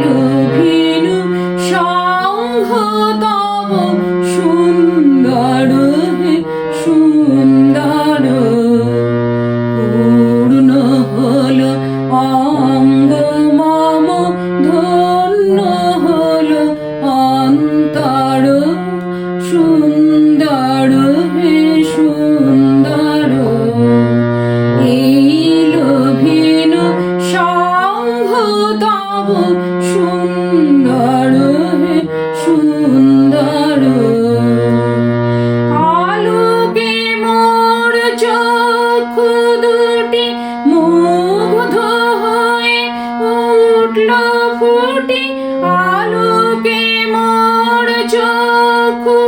লোভিনু সংঘ তব সুন্দর হে সুন্দর, পূর্ণ হলো অঙ্গ মম, ধন্য হলো অন্তর, সুন্দর হে সুন্দর। এই লোভিনু সংঘ তব সুন্দর হে সুন্দর, আলোকে মোর চক্ষু দুটি মুগ্ধ হয়ে উঠল ফুটি, আলোকে মোর চক্ষু